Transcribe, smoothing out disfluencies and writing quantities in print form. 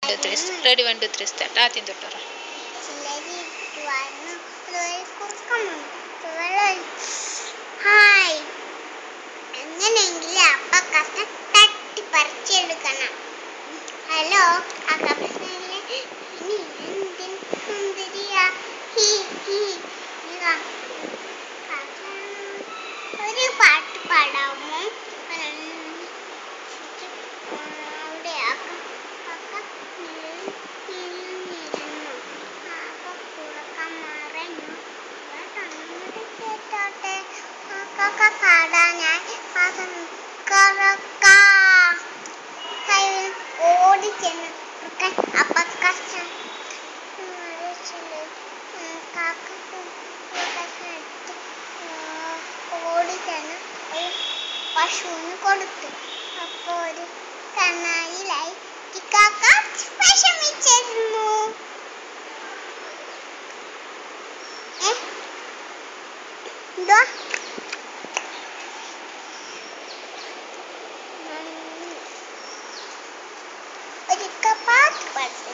Ready 1 2 3 start. ആദ്യം തൊട്ട് പറ. ഹായ്, എങ്ങനെയെങ്കിൽ അപ്പ കഷ്ണം തട്ടി പറിച്ചെടുക്കണം. ഹലോ, ആ കഷ്ണല്ലേ നീ എന്തിന് സുന്ദരിയാ? He he. ഒരു പാട്ട് പാടാമോ? അവിടെ ഇരുന്നു കുറക്കം മറഞ്ഞു കേട്ടോട്ടെ. പാടാനായി ഓടിച്ചെന്ന് അപ്പ കഷ്ണം ഓടിച്ചെന്ന് ഒരു പശുവിന് കൊടുത്തു. അപ്പൊ ഒരു കനാലിലായി കാക്ക വിഷമിച്ചിരുന്നു. എന്താ ഒരു പാട്ട് പാടിട്ട്